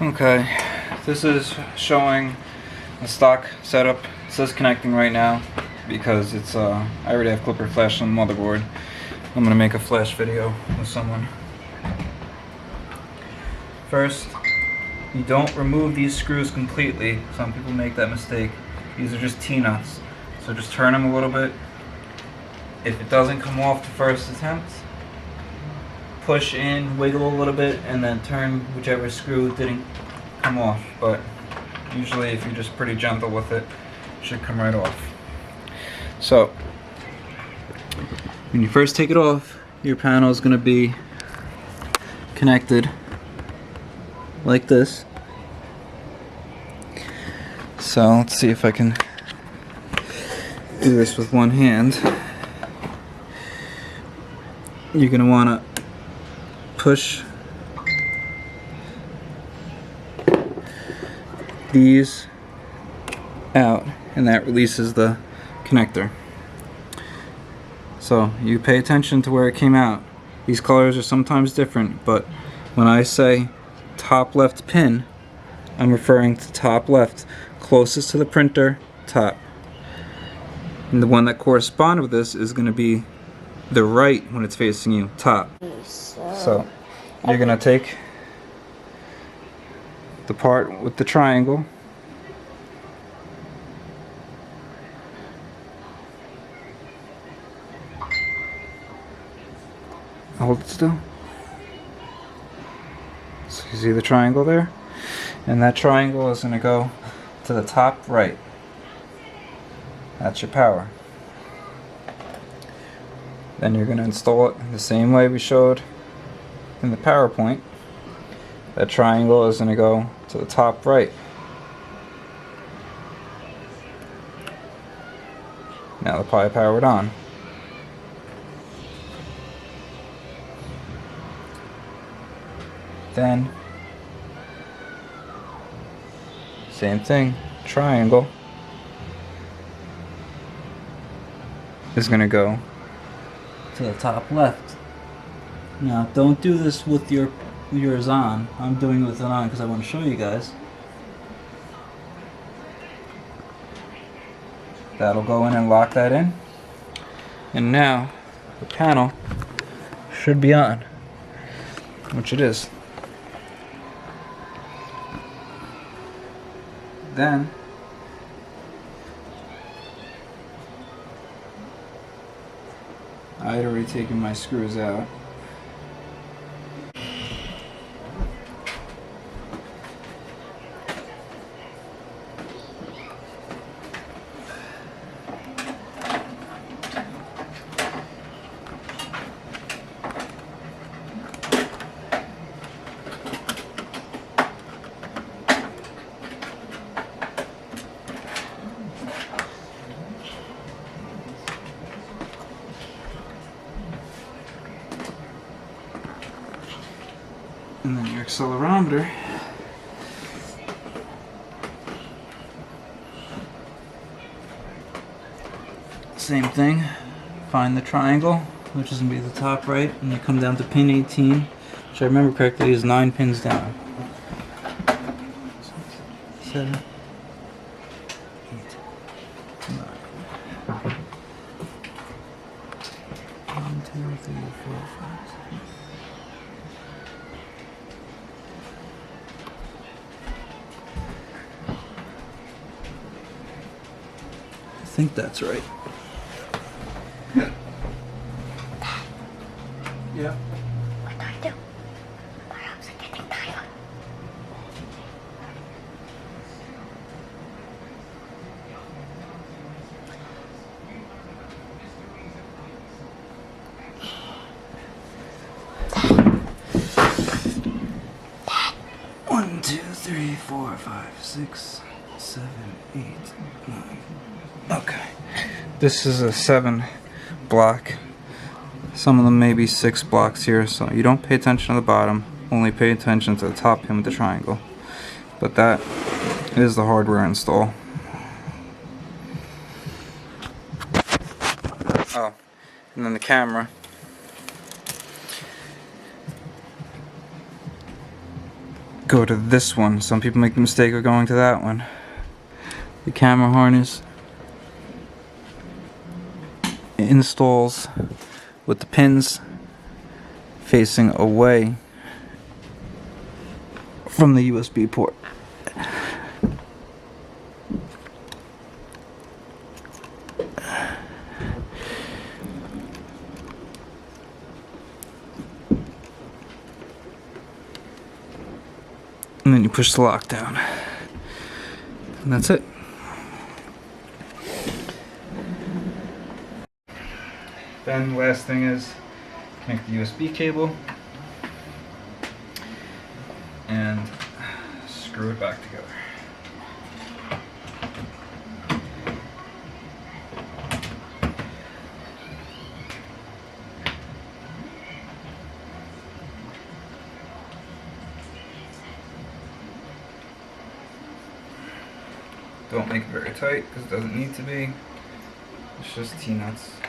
Okay, this is showing a stock setup. It says connecting right now because it's I already have Clipper flash on the motherboard. I'm gonna make a flash video with someone. First, you don't remove these screws completely. Some people make that mistake. These are just T-nuts. So just turn them a little bit. If it doesn't come off the first attempt, push in, wiggle a little bit, and then turn whichever screw didn't come off. But usually if you're just pretty gentle with it, it should come right off. So when you first take it off, your panel is going to be connected like this. So let's see if I can do this with one hand. You're going to want to push these out, and that releases the connector. So you pay attention to where it came out. These colors are sometimes different, but when I say top left pin, I'm referring to top left, closest to the printer, top. And the one that corresponded with this is going to be the right when it's facing you, top. So you're going to take the part with the triangle, hold it still. So you see the triangle there? And that triangle is going to go to the top right. That's your power. Then you're going to install it the same way we showed in the PowerPoint. That triangle is going to go to the top right. Now the Pi powered on. Then same thing, triangle is going to go to the top left. Now don't do this with yours on. I'm doing it with it on because I want to show you guys. That'll go in and lock that in. And now the panel should be on, which it is. Then I had already taken my screws out. And then your accelerometer. Same thing. Find the triangle, which is going to be the top right, and you come down to pin 18, which I remember correctly is 9 pins down. 7, 8, 9. 1, 2, 3, 4, 5, 6. I think that's right. Yeah. What do I do? My arms are getting tired. One, 2, 3, 4, 5, 6, 7, 8, 9. Okay. This is a 7 block. Some of them may be 6 blocks here, so you don't pay attention to the bottom, only pay attention to the top pin with the triangle. But that is the hardware install. Oh, and then the camera. go to this one. Some people make the mistake of going to that one. The camera harness installs with the pins facing away from the USB port. And then you push the lock down. And that's it. Then last thing is connect the USB cable and screw it back together. Don't make it very tight because it doesn't need to be. It's just T-nuts.